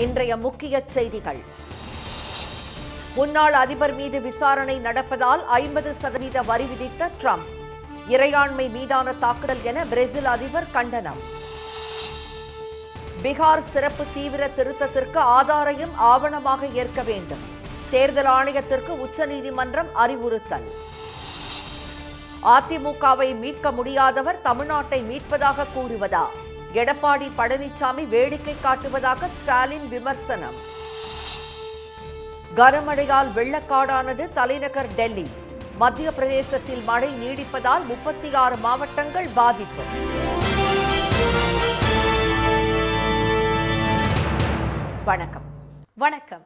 இன்றைய முக்கிய செய்திகள். முன்னாள் அதிபர் மீது விசாரணை நடப்பதால் 50% வரி விதித்த ட்ரம்ப். இறையாண்மை மீதான தாக்குதல் என பிரேசில் அதிபர் கண்டனம். பீகார் சிறப்பு தீவிர திருத்தத்திற்கு ஆதாரையும் ஆவணமாக ஏற்க வேண்டும். தேர்தல் ஆணையத்திற்கு உச்சநீதிமன்றம் அறிவுறுத்தல். அதிமுகவை மீட்க முடியாதவர் தமிழ்நாட்டை மீட்பதாக கூறுவதா? எடப்பாடி பழனிசாமி வேடிக்கை காட்டுவதாக ஸ்டாலின் விமர்சனம். கனமழையால் வெள்ளக்காடானது தலைநகர் டெல்லி. மத்திய பிரதேசத்தில் மழை நீடிப்பதால் 36 மாவட்டங்கள் பாதிப்பு. வணக்கம்.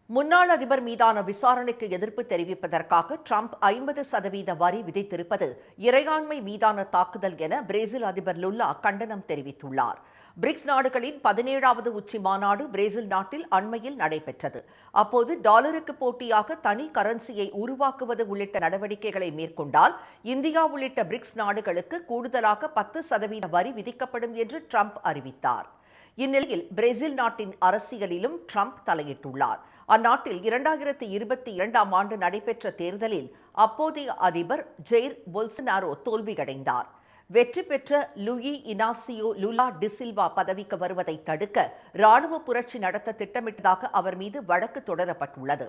முன்னாள் அதிபர் மீதான விசாரணைக்கு எதிர்ப்பு தெரிவிப்பதற்காக ட்ரம்ப் 50% வரி விதித்திருப்பது இறையாண்மை மீதான தாக்குதல் என பிரேசில் அதிபர் லுல்லா கண்டனம் தெரிவித்துள்ளார். பிரிக்ஸ் நாடுகளின் 17வது உச்சி மாநாடு பிரேசில் நாட்டில் அண்மையில் நடைபெற்றது. அப்போது டாலருக்கு போட்டியாக தனி கரன்சியை உருவாக்குவது உள்ளிட்ட நடவடிக்கைகளை மேற்கொண்டால் இந்தியா உள்ளிட்ட பிரிக்ஸ் நாடுகளுக்கு கூடுதலாக 10% வரி விதிக்கப்படும் என்று ட்ரம்ப் அறிவித்தார். இந்நிலையில் பிரேசில் நாட்டின் அரசியலிலும் ட்ரம்ப் தலையிட்டுள்ளார். அந்நாட்டில் 2022ஆம் ஆண்டு நடைபெற்ற தேர்தலில் அப்போதைய அதிபர் ஜெயிர் பொல்சனாரோ தோல்வியடைந்தார். வெற்றி பெற்ற லூயி இனாசியோ லுலா டிசில்வா பதவிக்கு வருவதை தடுக்க ராணுவ புரட்சி நடத்த திட்டமிட்டதாக அவர் மீது வழக்கு தொடரப்பட்டுள்ளது.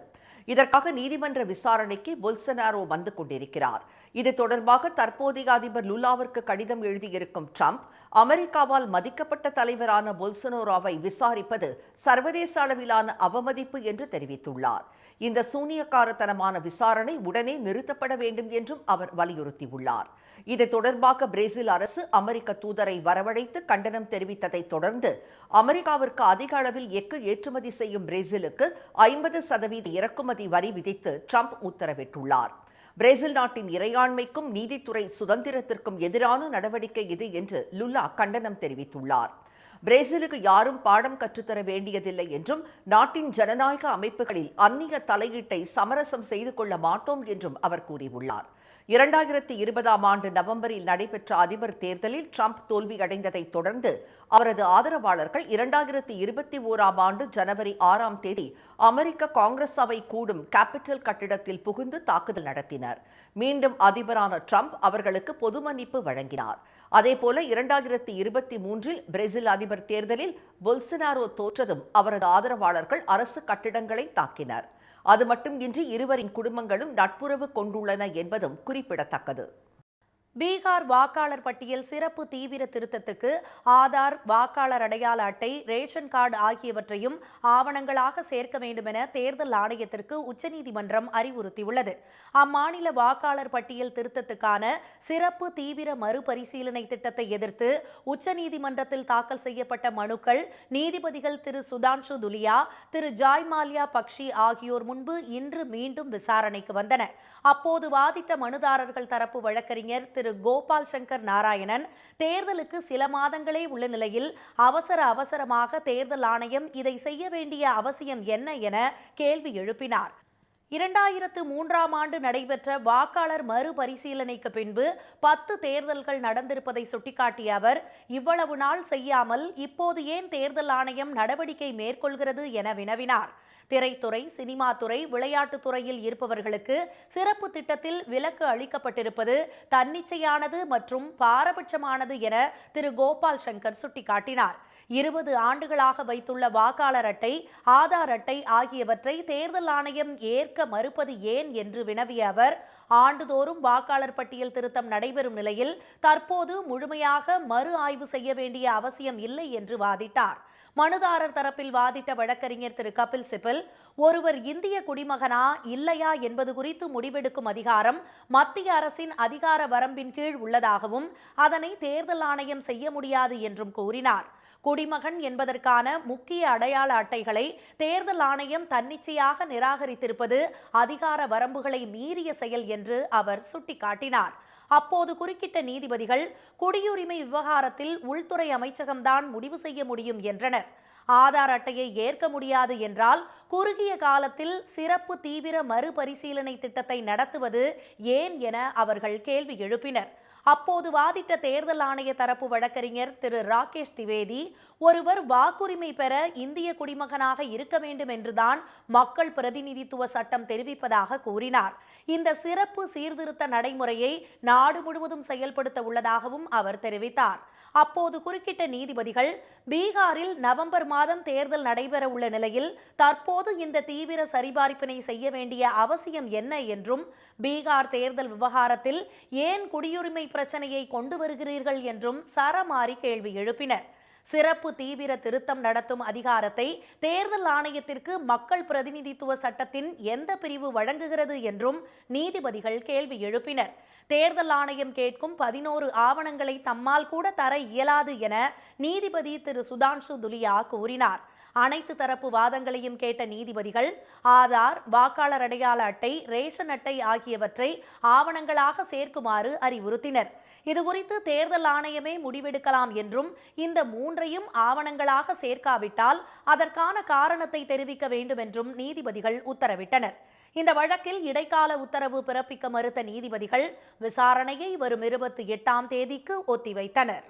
இதற்காக நீதிமன்ற விசாரணைக்கு பொல்சனாரோ வந்து கொண்டிருக்கிறார். இது தொடர்பாக தற்போதைய அதிபர் லுலாவிற்கு கடிதம் எழுதியிருக்கும் ட்ரம்ப், அமெரிக்காவால் மதிக்கப்பட்ட தலைவரான பொல்சனாரோவை விசாரிப்பது சர்வதேச அளவிலான அவமதிப்பு என்று தெரிவித்துள்ளார். இந்த சூனியக்காரத்தனமான விசாரணை உடனே நிறுத்தப்பட வேண்டும் என்றும் அவர் வலியுறுத்தியுள்ளார். இது தொடர்பாக பிரேசில் அரசு அமெரிக்க தூதரை வரவழைத்து கண்டனம் தெரிவித்ததை தொடர்ந்து அமெரிக்காவிற்கு அதிக அளவில் எஃகு ஏற்றுமதி செய்யும் பிரேசிலுக்கு 50% இறக்குமதி வரி விதித்து ட்ரம்ப் உத்தரவிட்டுள்ளார். பிரேசில் நாட்டின் இறையாண்மைக்கும் நீதித்துறை சுதந்திரத்திற்கும் எதிரான நடவடிக்கை இது என்று லுல்லா கண்டனம் தெரிவித்துள்ளார். பிரேசிலுக்கு யாரும் பாடம் கற்றுத்தர வேண்டியதில்லை என்றும் நாட்டின் ஜனநாயக அமைப்புகளில் அந்நிய தலையீட்டை சமரசம் செய்து கொள்ள மாட்டோம் என்றும் அவர் கூறியுள்ளார். 2020ஆம் ஆண்டு நவம்பரில் நடைபெற்ற அதிபர் தேர்தலில் ட்ரம்ப் தோல்வியடைந்ததை தொடர்ந்து அவரது ஆதரவாளர்கள் 2021ஆம் ஆண்டு ஜனவரி 6ஆம் தேதி அமெரிக்க காங்கிரஸ் அவை கூடும் கேபிட்டல் கட்டிடத்தில் புகுந்து தாக்குதல் நடத்தினர். மீண்டும் அதிபரான ட்ரம்ப் அவர்களுக்கு பொது மன்னிப்பு வழங்கினார். அதேபோல 2023இல் பிரேசில் அதிபர் தேர்தலில் பொல்சனாரோ தோற்றதும் அவரது ஆதரவாளர்கள் அரசு கட்டிடங்களை தாக்கினர். அது மட்டுமின்றி இருவரின் குடும்பங்களும் நட்புறவு கொண்டுள்ளன என்பதும் குறிப்பிடத்தக்கது. பீகார் வாக்காளர் பட்டியல் சிறப்பு தீவிர திருத்தத்துக்கு ஆதார், வாக்காளர் அடையாள அட்டை, ரேஷன் கார்டு ஆகியவற்றையும் ஆவணங்களாக சேர்க்க வேண்டும் என தேர்தல் ஆணையத்திற்கு உச்சநீதிமன்றம் அறிவுறுத்தியுள்ளது. அம்மாநில வாக்காளர் பட்டியல் திருத்தத்துக்கான சிறப்பு தீவிர மறுபரிசீலனை திட்டத்தை எதிர்த்து உச்சநீதிமன்றத்தில் தாக்கல் செய்யப்பட்ட மனுக்கள் நீதிபதிகள் திரு சுதான்ஷு துலியா, திரு ஜாய் மால்யா பக்ஷி ஆகியோர் முன்பு இன்று மீண்டும் விசாரணைக்கு வந்தன. அப்போது வாதிட்ட மனுதாரர்கள் தரப்பு வழக்கறிஞர் திரு கோபால் சங்கர் நாராயணன், தேர்தலுக்கு சில மாதங்களே உள்ள நிலையில் அவசரமாக தேர்தல் ஆணையம் இதை செய்ய வேண்டிய அவசியம் என்ன என கேள்வி எழுப்பினார். 2003ஆம் ஆண்டு நடைபெற்ற வாக்காளர் மறுபரிசீலனைக்கு பின்பு 10 தேர்தல்கள் நடந்திருப்பதை சுட்டிக்காட்டிய அவர், இவ்வளவு நாள் செய்யாமல் இப்போது ஏன் தேர்தல் ஆணையம் நடவடிக்கை மேற்கொள்கிறது என வினவினார். திரைத்துறை, சினிமா துறை, விளையாட்டுத் துறையில் இருப்பவர்களுக்கு சிறப்பு திட்டத்தில் விலக்கு அளிக்கப்பட்டிருப்பது தன்னிச்சையானது மற்றும் பாரபட்சமானது என திரு கோபால் சங்கர் சுட்டிக்காட்டினார். 20 ஆண்டுகளாக வைத்துள்ள வாக்காளர் அட்டை, ஆதார் அட்டை ஆகியவற்றை தேர்தல் ஆணையம் ஏற்க மறுப்பது ஏன் என்று வினவிய அவர், ஆண்டுதோறும் வாக்காளர் பட்டியல் திருத்தம் நடைபெறும் நிலையில் தற்போது முழுமையாக மறு ஆய்வு செய்ய வேண்டிய அவசியம் இல்லை என்று வாதிட்டார். மனுதாரர் தரப்பில் வாதிட்ட வழக்கறிஞர் திரு கபில் சிபல், ஒருவர் இந்திய குடிமகனா இல்லையா என்பது குறித்து முடிவெடுக்கும் அதிகாரம் மத்திய அரசின் அதிகார வரம்பின் கீழ் உள்ளதாகவும் அதனை தேர்தல் ஆணையம் செய்ய முடியாது என்றும் கூறினார். குடிமகன் என்பதற்கான முக்கிய அடையாள அட்டைகளை தேர்தல் ஆணையம் தன்னிச்சையாக நிராகரித்திருப்பது அதிகார வரம்புகளை மீறிய செயல் என்று அவர் சுட்டிக்காட்டினார். அப்போது குறுக்கிட்ட நீதிபதிகள், குடியுரிமை விவகாரத்தில் உள்துறை அமைச்சகம்தான் முடிவு செய்ய முடியும் என்றனர். ஆதார் அட்டையை ஏற்க முடியாது என்றால் குறுகிய காலத்தில் சிறப்பு தீவிர மறுபரிசீலனை திட்டத்தை நடத்துவது ஏன் என அவர்கள் கேள்வி எழுப்பினர். அப்போது வாதிட்ட தேர்தல் ஆணைய தரப்பு வழக்கறிஞர் திரு ராகேஷ் திவேதி, ஒருவர் வாக்குரிமை பெற இந்திய குடிமகனாக இருக்க வேண்டும் என்றுதான் மக்கள் பிரதிநிதித்துவ சட்டம் தெரிவிப்பதாக கூறினார். இந்த சிறப்பு சீர்திருத்த நடைமுறையை நாடு முழுவதும் செயல்படுத்த உள்ளதாகவும் அவர் தெரிவித்தார். அப்போது குறுக்கிட்ட நீதிபதிகள், பீகாரில் நவம்பர் மாதம் தேர்தல் நடைபெற உள்ள நிலையில் தற்போது இந்த தீவிர சரிபார்ப்பினை செய்ய வேண்டிய அவசியம் என்ன என்றும், பீகார் தேர்தல் விவகாரத்தில் ஏன் குடியுரிமை பிரச்சனையை கொண்டு வருகிறீர்கள் என்றும் சரமாரி கேள்வி எழுப்பினர். சிறப்பு தீவிர திருத்தம் நடத்தும் அதிகாரத்தை தேர்தல் ஆணையத்திற்கு மக்கள் பிரதிநிதித்துவ சட்டத்தின் எந்த பிரிவு வழங்குகிறது என்றும் நீதிபதிகள் கேள்வி எழுப்பினர். தேர்தல் ஆணையம் கேட்கும் 11 ஆவணங்களை தம்மால் கூட தர இயலாது என நீதிபதி திரு சுதான்ஷு துலியா கூறினார். அனைத்து தரப்பு வாதங்களையும் கேட்ட நீதிபதிகள், ஆதார், வாக்காளர் அடையாள அட்டை, ரேஷன் அட்டை ஆகியவற்றை ஆவணங்களாக சேர்க்குமாறு அறிவுறுத்தினர். இதுகுறித்து தேர்தல் ஆணையமே முடிவெடுக்கலாம் என்றும், இந்த 3ஐயும் ஆவணங்களாக சேர்க்காவிட்டால் அதற்கான காரணத்தை தெரிவிக்க வேண்டும் என்றும் நீதிபதிகள் உத்தரவிட்டனர். இந்த வழக்கில் இடைக்கால உத்தரவு பிறப்பிக்க மறுத்த நீதிபதிகள் விசாரணையை வரும் 28ஆம் தேதிக்கு ஒத்திவைத்தனர்.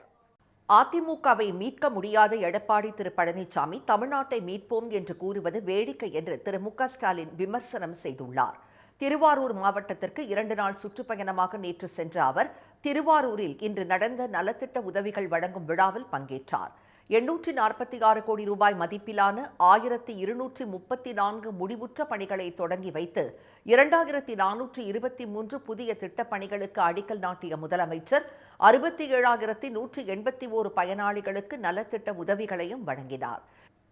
அதிமுகவை மீட்க முடியாத எடப்பாடி திரு பழனிசாமி தமிழ்நாட்டை மீட்போம் என்று கூறுவது வேடிக்கை என்று திரு மு.க. ஸ்டாலின் விமர்சனம் செய்துள்ளார். திருவாரூர் மாவட்டத்திற்கு 2 நாள் சுற்றுப்பயணமாக நேற்று சென்ற அவர் திருவாரூரில் இன்று நடந்த நலத்திட்ட உதவிகள் வழங்கும் விழாவில் பங்கேற்றார். 846 கோடி ரூபாய் மதிப்பிலான 1234 முடிவுற்ற பணிகளை தொடங்கி வைத்து 2423 புதிய திட்டப் பணிகளுக்கு அடிக்கல் நாட்டிய முதலமைச்சர் 67,181 பயனாளிகளுக்கு நலத்திட்ட உதவிகளையும் வழங்கினார்.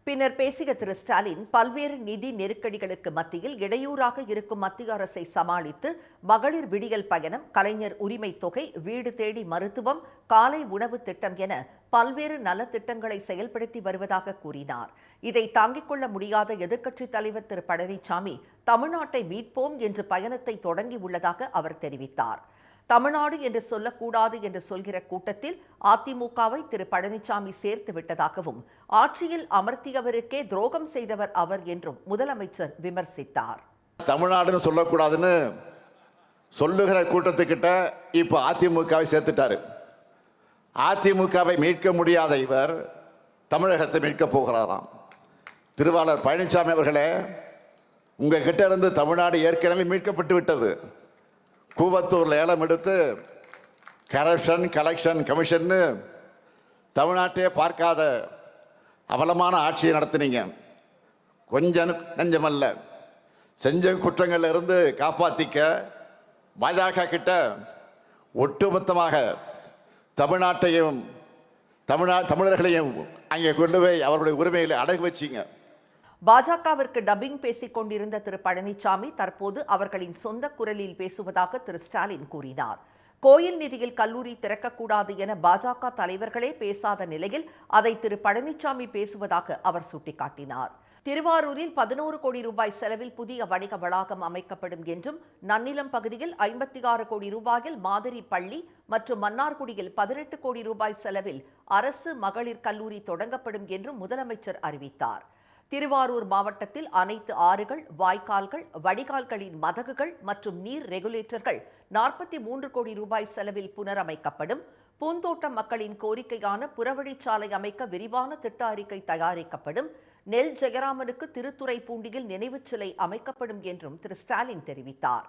பின்னர் பேசிய திரு ஸ்டாலின், பல்வேறு நிதி நெருக்கடிகளுக்கு மத்தியில் இடையூறாக இருக்கும் மத்திய அரசை சமாளித்து மகளிர் விடியல் பயணம், கலைஞர் உரிமை தொகை, வீடு தேடி மருத்துவம், காலை உணவு திட்டம் என பல்வேறு நலத்திட்டங்களை செயல்படுத்தி வருவதாக கூறினார். இதை தாங்கிக் கொள்ள முடியாத எதிர்க்கட்சித் தலைவர் திரு பழனிசாமி தமிழ்நாட்டை மீட்போம் என்று பயணத்தை தொடங்கியுள்ளதாக அவர் தெரிவித்தார். தமிழ்நாடு என்று சொல்லக்கூடாது என்று சொல்கிற கூட்டத்தில் அதிமுகவை திரு பழனிசாமி சேர்த்து விட்டதாகவும், ஆட்சியில் அமர்த்தியவருக்கே துரோகம் செய்தவர் அவர் என்றும் முதலமைச்சர் விமர்சித்தார். தமிழ்நாடுன்னு சொல்லக்கூடாதுன்னு சொல்லுகிற கூட்டத்துக்கிட்ட இப்போ அதிமுகவை சேர்த்துட்டாரு. அதிமுகவை மீட்க முடியாத இவர் தமிழகத்தை மீட்கப் போகிறாராம். திருவாளர் பழனிசாமி அவர்களே, உங்ககிட்ட இருந்து தமிழ்நாடு ஏற்கனவே மீட்கப்பட்டு விட்டது. கூவத்தூரில் ஏலம் எடுத்து கரப்ஷன் கலெக்ஷன் கமிஷன்னு தமிழ்நாட்டையே பார்க்காத அவலமான ஆட்சியை நடத்தினீங்க. கொஞ்சம் நஞ்சமல்ல, செஞ்ச குற்றங்கள்ல இருந்து காப்பாற்றிக்க பாஜக கிட்ட ஒட்டுமொத்தமாக தமிழ்நாட்டையும் தமிழர்களையும் அங்கே கொண்டு போய் அவருடைய உரிமைகளை அடகு வச்சிங்க. பாஜகவிற்கு டப்பிங் பேசிக் கொண்டிருந்த திரு பழனிசாமி தற்போது அவர்களின் சொந்த குரலில் பேசுவதாக திரு ஸ்டாலின் கூறினார். கோயில் நிதியில் கல்லூரி திறக்கக்கூடாது என பாஜக தலைவர்களே பேசாத நிலையில் அதை திரு பழனிசாமி பேசுவதாக அவர் சுட்டிக்காட்டினார். திருவாரூரில் 11 கோடி ரூபாய் செலவில் புதிய வணிக வளாகம் அமைக்கப்படும் என்றும், நன்னிலம் பகுதியில் 56 கோடி ரூபாயில் மாதிரி பள்ளி மற்றும் மன்னார்குடியில் 18 கோடி ரூபாய் செலவில் அரசு மகளிர் கல்லூரி தொடங்கப்படும் என்றும் முதலமைச்சர் அறிவித்தார். திருவாரூர் மாவட்டத்தில் அனைத்து ஆறுகள், வாய்க்கால்கள், வடிகால்களின் மதகுகள் மற்றும் நீர் ரெகுலேட்டர்கள் 43 கோடி ரூபாய் செலவில் புனரமைக்கப்படும். பூந்தோட்டம் மக்களின் கோரிக்கையான புறவழிச்சாலை அமைக்க விரிவான திட்ட அறிக்கை தயாரிக்கப்படும். நெல் ஜெயராமனுக்கு திருத்துறைப்பூண்டியில் நினைவுச் சிலை அமைக்கப்படும் என்றும் திரு ஸ்டாலின் தெரிவித்தார்.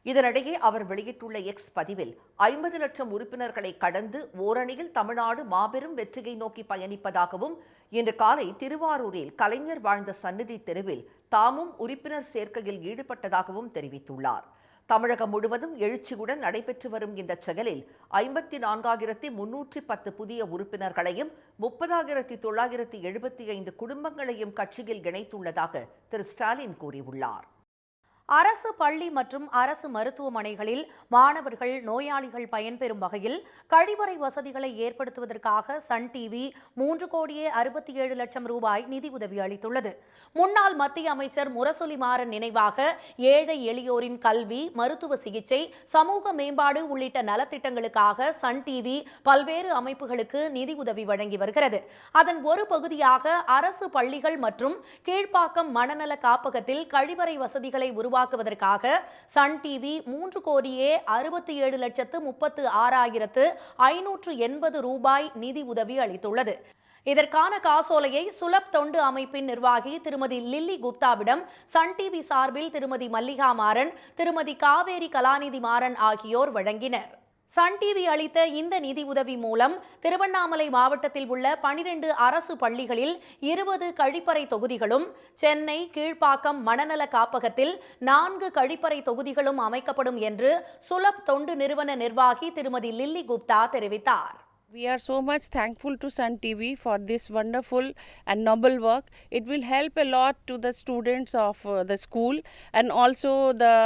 இதனிடையே அவர் வெளியிட்டுள்ள எக்ஸ் பதிவில் 50 லட்சம் உறுப்பினர்களை கடந்து ஓரணியில் தமிழ்நாடு மாபெரும் வெற்றியை நோக்கி பயணிப்பதாகவும், இன்று காலை திருவாரூரில் கலைஞர் வாழ்ந்த சந்நிதி தெருவில் தாமும் உறுப்பினர் சேர்க்கையில் ஈடுபட்டதாகவும் தெரிவித்துள்ளார். தமிழகம் முழுவதும் எழுச்சியுடன் நடைபெற்று வரும் இந்த செயலில் 54,310 புதிய உறுப்பினர்களையும் 30,975 குடும்பங்களையும் கட்சியில் இணைத்துள்ளதாக திரு ஸ்டாலின் கூறியுள்ளார். அரசு பள்ளி மற்றும் அரசு மருத்துவமனைகளில் மாணவர்கள், நோயாளிகள் பயன்பெறும் வகையில் கழிவறை வசதிகளை ஏற்படுத்துவதற்காக சன் டிவி 3,67 லட்சம் ரூபாய் நிதி உதவி அளித்துள்ளது. முன்னாள் மத்திய அமைச்சர் முரசொலி மாறன் நினைவாக ஏழை எளியோரின் கல்வி, மருத்துவ சிகிச்சை, சமூக மேம்பாடு உள்ளிட்ட நலத்திட்டங்களுக்காக சன் டிவி பல்வேறு அமைப்புகளுக்கு நிதி உதவி வழங்கி வருகிறது. அதன் ஒரு பகுதியாக அரசு பள்ளிகள் மற்றும் கீழ்ப்பாக்கம் மனநல காப்பகத்தில் கழிவறை வசதிகளை உருவாக்க உருவாக்குவதற்காக சன் டிவி 3,67,36,580 ரூபாய் நிதி உதவி அளித்துள்ளது. இதற்கான காசோலையை சுலப் தொண்டு அமைப்பின் நிர்வாகி திருமதி லில்லி குப்தாவிடம் சன் டிவி சார்பில் திருமதி மல்லிகா மாறன், திருமதி காவேரி கலாநிதி மாறன் ஆகியோர் வழங்கினர். சன் டிவி அளித்த இந்த நிதி உதவி மூலம் திருவண்ணாமலை மாவட்டத்தில் உள்ள 12 அரசு பள்ளிகளில் 20 கழிப்பறை தொகுதிகளும், சென்னை கீழ்ப்பாக்கம் மனநல காப்பகத்தில் 4 கழிப்பறை தொகுதிகளும் அமைக்கப்படும் என்று சுலப் தொண்டு நிறுவன நிர்வாகி திருமதி லில்லி குப்தா தெரிவித்தார். We are so much thankful to Sun TV for this wonderful and noble work. It will help a lot to the students of the school and also the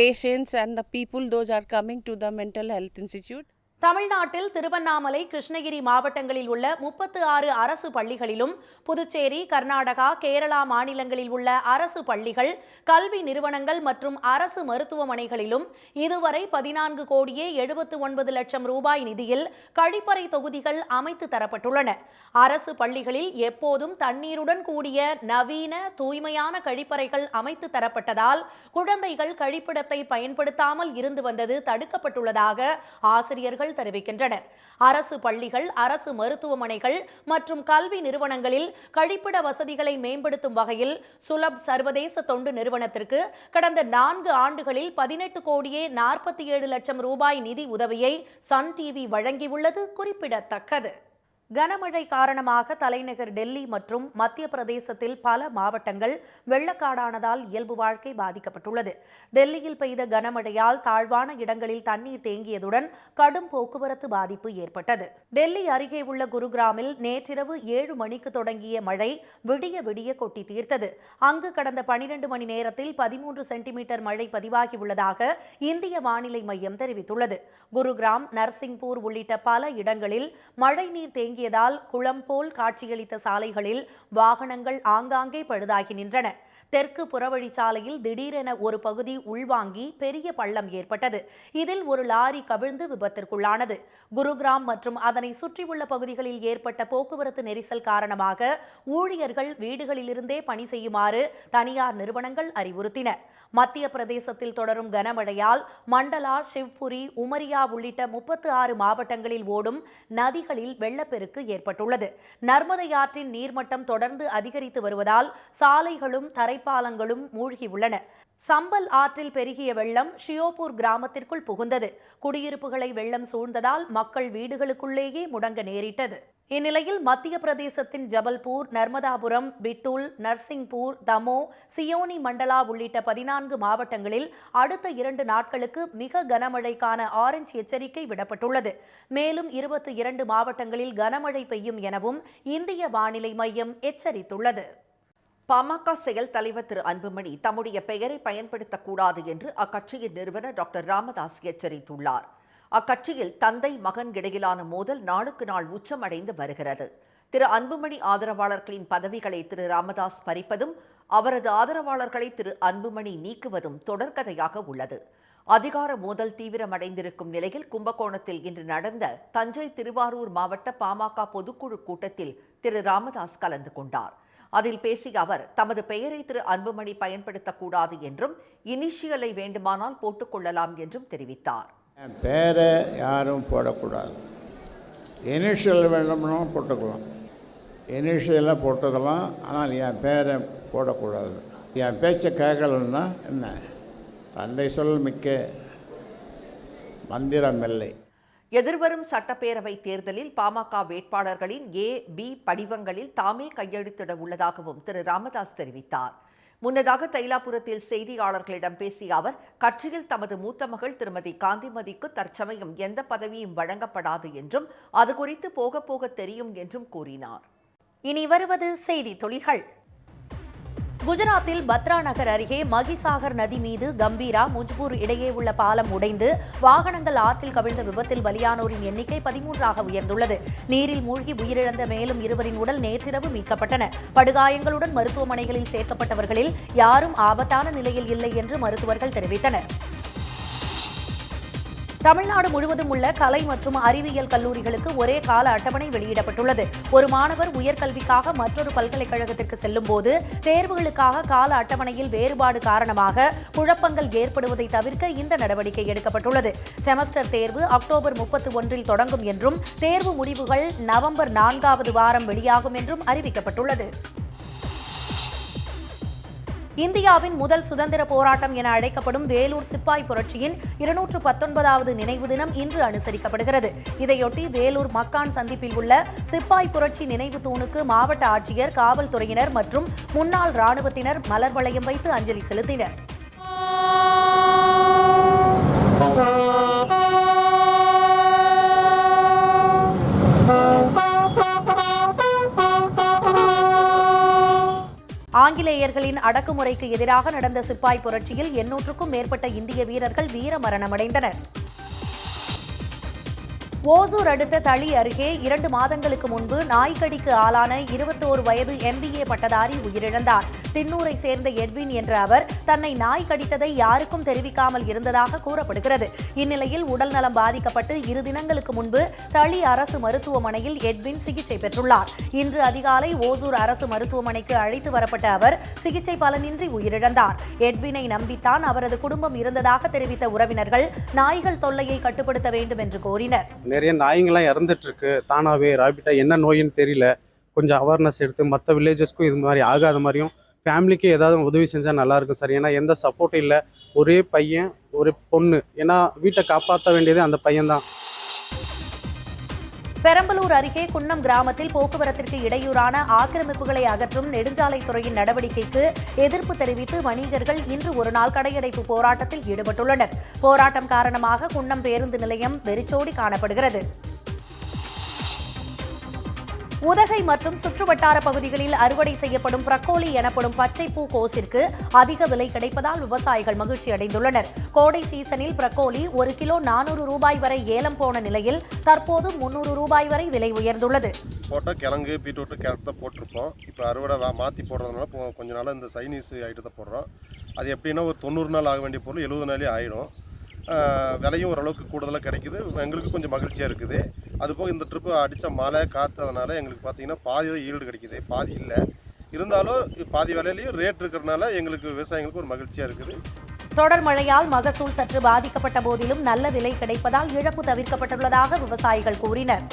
patients and the people those are coming to the mental health institute. தமிழ்நாட்டில் திருவண்ணாமலை, கிருஷ்ணகிரி மாவட்டங்களில் உள்ள 36 அரசு பள்ளிகளிலும், புதுச்சேரி, கர்நாடகா, கேரளா மாநிலங்களில் உள்ள அரசு பள்ளிகள், கல்வி நிறுவனங்கள் மற்றும் அரசு மருத்துவமனைகளிலும் இதுவரை 14,79 லட்சம் ரூபாய் நிதியில் கழிப்பறை தொகுதிகள் அமைத்து தரப்பட்டுள்ளன. அரசு பள்ளிகளில் எப்போதும் தண்ணீருடன் கூடிய நவீன தூய்மையான கழிப்பறைகள் அமைத்து தரப்பட்டதால் குழந்தைகள் கழிப்பிடத்தை பயன்படுத்தாமல் இருந்து வந்தது தடுக்கப்பட்டுள்ளதாக ஆசிரியர்கள் தெரிவிக்கின்றனர். அரசு பள்ளிகள், அரசு மருத்துவமனைகள் மற்றும் கல்வி நிறுவனங்களில் கழிப்பிட வசதிகளை மேம்படுத்தும் வகையில் சுலப் சர்வதேச தொண்டு நிறுவனத்திற்கு கடந்த 4 ஆண்டுகளில் 18,47 லட்சம் ரூபாய் நிதி உதவியை சன் டிவி வழங்கியுள்ளது குறிப்பிடத்தக்கது. கனமழை காரணமாக தலைநகர் டெல்லி மற்றும் மத்திய பிரதேசத்தில் பல மாவட்டங்கள் வெள்ளக்காடானதால் இயல்பு வாழ்க்கை பாதிக்கப்பட்டுள்ளது. டெல்லியில் பெய்த கனமழையால் தாழ்வான இடங்களில் தண்ணீர் தேங்கியதுடன் கடும் போக்குவரத்து பாதிப்பு ஏற்பட்டது. டெல்லி அருகே உள்ள குருகிராமில் நேற்றிரவு 7 மணிக்கு தொடங்கிய மழை விடிய விடிய கொட்டி தீர்த்தது. அங்கு கடந்த 12 மணி நேரத்தில் 13 சென்டிமீட்டர் மழை பதிவாகியுள்ளதாக இந்திய வானிலை மையம் தெரிவித்துள்ளது. குருகிராம், நர்சிங்பூர் உள்ளிட்ட பல இடங்களில் மழை நீர் தேங்கி குளம் போல் காட்சியளித்த சாலைகளில் வாகனங்கள் ஆங்காங்கே பழுதாகி நின்றன. தெற்கு புறவழிச்சாலையில் திடீரென ஒரு பகுதி உள்வாங்கி பெரிய பள்ளம் ஏற்பட்டது. இதில் ஒரு லாரி கவிழ்ந்து விபத்திற்குள்ளானது. குருகிராம் மற்றும் அதனை சுற்றியுள்ள பகுதிகளில் ஏற்பட்ட போக்குவரத்து நெரிசல் காரணமாக ஊழியர்கள் வீடுகளிலிருந்தே பணி செய்யுமாறு தனியார் நிறுவனங்கள் அறிவுறுத்தின. மத்திய பிரதேசத்தில் தொடரும் கனமழையால் மண்டலா, ஷிவ்புரி, உமரியா உள்ளிட்ட 36 மாவட்டங்களில் ஓடும் நதிகளில் வெள்ளப்பெருக்கு ஏற்பட்டுள்ளது. நர்மதை ஆற்றின் நீர்மட்டம் தொடர்ந்து அதிகரித்து வருவதால் சாலைகளும் தரைப்பாலங்களும் மூழ்கியுள்ளன. சம்பல் ஆற்றில் பெருகிய வெள்ளம் ஷியோபூர் கிராமத்திற்குள் புகுந்தது. குடியிருப்புகளை வெள்ளம் சூழ்ந்ததால் மக்கள் வீடுகளுக்குள்ளேயே முடங்க நேரிட்டது. இந்நிலையில் மத்திய பிரதேசத்தின் ஜபல்பூர், நர்மதாபுரம், பிட்டூல், நர்சிங்பூர், தமோ, சியோனி மண்டலா உள்ளிட்ட 14 மாவட்டங்களில் அடுத்த 2 நாட்களுக்கு மிக கனமழைக்கான ஆரஞ்சு எச்சரிக்கை விடப்பட்டுள்ளது. மேலும் 22 மாவட்டங்களில் கனமழை பெய்யும் எனவும் இந்திய வானிலை மையம் எச்சரித்துள்ளது. பாமக செயல் தலைவர் திரு அன்புமணி தம்முடைய பெயரை பயன்படுத்தக்கூடாது என்று அக்கட்சியின் நிறுவனர் டாக்டர் ராமதாஸ் எச்சரித்துள்ளார். அக்கட்சியில் தந்தை மகன் இடையிலான மோதல் நாளுக்கு நாள் உச்சமடைந்து வருகிறது. திரு அன்புமணி ஆதரவாளர்களின் பதவிகளை திரு ராமதாஸ் பறிப்பதும் அவரது ஆதரவாளர்களை திரு அன்புமணி நீக்குவதும் தொடர்கதையாக உள்ளது. அதிகார மோதல் தீவிரமடைந்திருக்கும் நிலையில் கும்பகோணத்தில் இன்று நடந்த தஞ்சை திருவாரூர் மாவட்ட பாமக பொதுக்குழு கூட்டத்தில் திரு ராமதாஸ் கலந்து கொண்டார். அதில் பேசிய அவர் தமது பெயரை திரு அன்புமணி பயன்படுத்தக்கூடாது என்றும் இனிஷியலை வேண்டுமானால் போட்டுக்கொள்ளலாம் என்றும் தெரிவித்தார். என் பேரை யாரும் போடக்கூடாது, இனிஷியல் வேண்டும்னாலும் போட்டுக்கலாம், இனிஷியலாக போட்டுக்கலாம், ஆனால் என் பேரை போடக்கூடாது. என் பேச்சை கேட்கலன்னா என்ன, தந்தை சொல் மிக்க மந்திரம் இல்லை. எதிர்வரும் சட்டப்பேரவை தேர்தலில் பாமக வேட்பாளர்களின் A-B படிவங்களில் தாமே கையெழுத்திட உள்ளதாகவும் திரு ராமதாஸ் தெரிவித்தார். முன்னதாக தைலாபுரத்தில் செய்தியாளர்களிடம் பேசிய அவர் கட்சியில் தமது மூத்த மகள் திருமதி காந்திமதிக்கு தற்சமயம் எந்த பதவியும் வழங்கப்படாது என்றும் அது குறித்து போக போக தெரியும் என்றும் கூறினார். இனி வருவது செய்தி துளிகள். குஜராத்தில் பத்ரா நகர் அருகே மகிசாகர் நதி மீது கம்பீரா, முஜ்பூர் இடையே உள்ள பாலம் உடைந்து வாகனங்கள் ஆற்றில் கவிழ்ந்த விபத்தில் பலியானோரின் எண்ணிக்கை 13ஆக உயர்ந்துள்ளது. நீரில் மூழ்கி உயிரிழந்த மேலும் 2 உடல் நேற்றிரவு மீட்கப்பட்டன. படுகாயங்களுடன் மருத்துவமனைகளில் சேர்க்கப்பட்டவர்களில் யாரும் ஆபத்தான நிலையில் இல்லை என்று மருத்துவர்கள் தெரிவித்தனர். தமிழ்நாடு முழுவதும் உள்ள கலை மற்றும் அறிவியல் கல்லூரிகளுக்கு ஒரே கால அட்டவணை வெளியிடப்பட்டுள்ளது. ஒரு மாணவர் உயர்கல்விக்காக மற்றொரு பல்கலைக்கழகத்திற்கு செல்லும் போது தேர்வுகளுக்காக கால அட்டவணையில் வேறுபாடு காரணமாக குழப்பங்கள் ஏற்படுவதை தவிர்க்க இந்த நடவடிக்கை எடுக்கப்பட்டுள்ளது. செமஸ்டர் தேர்வு அக்டோபர் 31 தொடங்கும் என்றும் தேர்வு முடிவுகள் நவம்பர் 4வது வாரம் வெளியாகும் என்றும் அறிவிக்கப்பட்டுள்ளது. இந்தியாவின் முதல் சுதந்திர போராட்டம் என அழைக்கப்படும் வேலூர் சிப்பாய் புரட்சியின் 219வது நினைவு தினம் இன்று அனுசரிக்கப்படுகிறது. இதையொட்டி வேலூர் மக்கான் சந்திப்பில் உள்ள சிப்பாய் புரட்சி நினைவு தூணுக்கு மாவட்ட ஆட்சியர், காவல்துறையினர் மற்றும் முன்னாள் ராணுவத்தினர் மலர் வளையம் வைத்து அஞ்சலி செலுத்தினர். ஆங்கிலேயர்களின் அடக்குமுறைக்கு எதிராக நடந்த சிப்பாய் புரட்சியில் 800க்கும் மேற்பட்ட இந்திய வீரர்கள் வீரமரணமடைந்தனர். ஓசூர் அடுத்த தளி அருகே 2 மாதங்களுக்கு முன்பு நாய்க்கடிக்கு ஆளான 21 வயது MBA பட்டதாரி உயிரிழந்தார். தின்னூரை சேர்ந்த எட்வின் என்ற அவர் தன்னை நாய் கடித்ததை யாருக்கும் தெரிவிக்காமல் இருந்ததாக கூறப்படுகிறது. இந்நிலையில் உடல்நலம் பாதிக்கப்பட்டு 2 தினங்களுக்கு முன்பு தளி அரசு மருத்துவமனையில் எட்வின் சிகிச்சை பெற்றுள்ளார். இன்று அதிகாலை ஓசூர் அரசு மருத்துவமனைக்கு அழைத்து வரப்பட்ட அவர் சிகிச்சை பலனின்றி உயிரிழந்தார். எட்வினை நம்பித்தான் அவரது குடும்பம் இருந்ததாக தெரிவித்த உறவினர்கள் நாய்கள் தொல்லையை கட்டுப்படுத்த வேண்டும் என்று கோரினர். நிறைய நாய்ங்களாம் இறந்துட்டு இருக்கு. தானாவே ராபிட்டா என்ன நோயின்னு தெரியல. கொஞ்சம் அவேர்னஸ் எடுத்து மற்ற வில்லேஜஸ்க்கும் இது மாதிரி ஆகாத மாதிரியும் ஃபேமிலிக்கு ஏதாவது உதவி செஞ்சால் நல்லா இருக்கும் சார். ஏன்னா எந்த சப்போர்ட்டும் இல்லை. ஒரே பையன் ஒரு பொண்ணு. ஏன்னா வீட்டை காப்பாற்ற வேண்டியது அந்த பையன்தான். பெரம்பலூர் அருகே குன்னம் கிராமத்தில் போக்குவரத்திற்கு இடையூறான ஆக்கிரமிப்புகளை அகற்றும் நெடுஞ்சாலைத்துறையின் நடவடிக்கைக்கு எதிர்ப்பு தெரிவித்து வணிகர்கள் இன்று ஒருநாள் கடையடைப்பு போராட்டத்தில் ஈடுபட்டுள்ளனர். போராட்டம் காரணமாக குன்னம் பேருந்து நிலையம் வெறிச்சோடி காணப்படுகிறது. உதகை மற்றும் சுற்றுவட்டார பகுதிகளில் அறுவடை செய்யப்படும் பிரக்கோலி எனப்படும் பச்சைப்பூ கோஸிற்கு அதிக விலை கிடைப்பதால் விவசாயிகள் மகிழ்ச்சி அடைந்துள்ளனர். கோடை சீசனில் பிரக்கோலி 1 கிலோ 400 ரூபாய் வரை ஏலம் போன நிலையில் தற்போது 300 ரூபாய் வரை விலை உயர்ந்துள்ளது. போட்டால் கிழங்கு, பீட்ரூட்டு, கேரட் தான் போட்டிருப்போம். இப்போ அறுவடை மாற்றி போடுறதுனால கொஞ்ச நாள் இந்த சைனீஸ் ஐட்டத்தை போடுறோம். அது எப்படின்னா ஒரு 90 நாள் ஆக வேண்டிய பொருள் 70 நாளே ஆகிடும். விலையும் ஓரளவுக்கு கூடுதலாக கிடைக்குது. எங்களுக்கு கொஞ்சம் மகிழ்ச்சியாக இருக்குது. அதுபோக இந்த ட்ரிப்பு அடித்த மழை காற்றதுனால எங்களுக்கு பார்த்திங்கன்னா பாதி தான் ஈல்டு கிடைக்குது, பாதி இல்லை. இருந்தாலும் பாதி விலையிலையும் ரேட் இருக்கிறதுனால எங்களுக்கு விவசாயிகளுக்கு ஒரு மகிழ்ச்சியாக இருக்குது. தொடர் மழையால் மகசூல் சற்று பாதிக்கப்பட்ட போதிலும் நல்ல விலை கிடைப்பதால் இழப்பு தவிர்க்கப்பட்டுள்ளதாக விவசாயிகள் கூறினர்.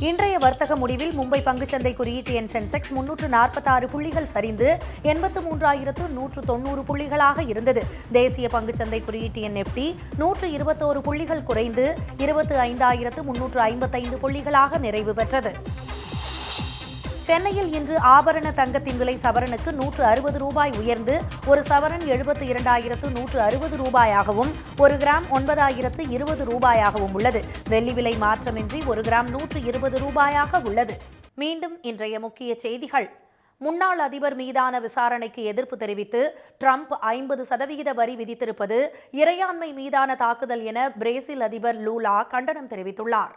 இன்றைய வர்த்தக முடிவில் மும்பை பங்குச்சந்தை குறியீட்டு எண் சென்செக்ஸ் 346 புள்ளிகள் சரிந்து 83,190 புள்ளிகளாக இருந்தது. தேசிய பங்குச்சந்தை குறியீட்டு எண் நிஃப்டி 121 புள்ளிகள் குறைந்து 25,355 புள்ளிகளாக நிறைவு பெற்றது. சென்னையில் இன்று ஆபரண தங்கத்தின் விலை சவரனுக்கு 160 ரூபாய் உயர்ந்து ஒரு சவரன் 72,160 ரூபாயாகவும் 1 கிராம் 9,020 ரூபாயாகவும் உள்ளது. வெள்ளி விலை மாற்றமின்றி 1 கிராம் 120 ரூபாயாக உள்ளது. மீண்டும் இன்றைய முக்கிய செய்திகள். முன்னாள் அதிபர் மீதான விசாரணைக்கு எதிர்ப்பு தெரிவித்து ட்ரம்ப் 50% வரி விதித்திருப்பது இறையாண்மை மீதான தாக்குதல் என பிரேசில் அதிபர் லூலா கண்டனம் தெரிவித்துள்ளார்.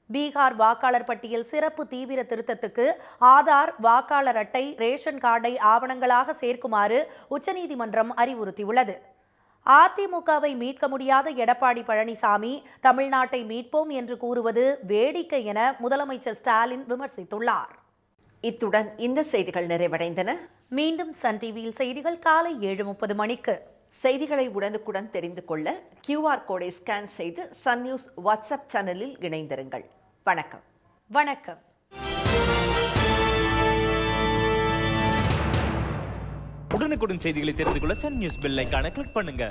பீகார் வாக்காளர் பட்டியல் சிறப்பு தீவிர திருத்தத்துக்கு ஆதார், வாக்காளர் அட்டை, ரேஷன் கார்டை ஆவணங்களாக சேர்க்குமாறு உச்சநீதிமன்றம் அறிவுறுத்தியுள்ளது. அதிமுகவை மீட்க முடியாத எடப்பாடி பழனிசாமி தமிழ்நாட்டை மீட்போம் என்று கூறுவது வேடிக்கை என முதலமைச்சர் ஸ்டாலின் விமர்சித்துள்ளார். இத்துடன் இந்த செய்திகள் நிறைவடைந்தன. மீண்டும் சன் டிவியில் செய்திகள் காலை 7:30 மணிக்கு. செய்திகளை உடனுக்குடன் தெரிந்து கொள்ள QR கோடை ஸ்கேன் செய்து சன் நியூஸ் வாட்ஸ்அப் சேனலில் இணைந்திருங்கள். வணக்கம். வணக்கம். உடனுக்குடன் செய்திகளை தெரிந்து கொள்ள சன் நியூஸ் பெல் ஐகானை கிளிக் பண்ணுங்க.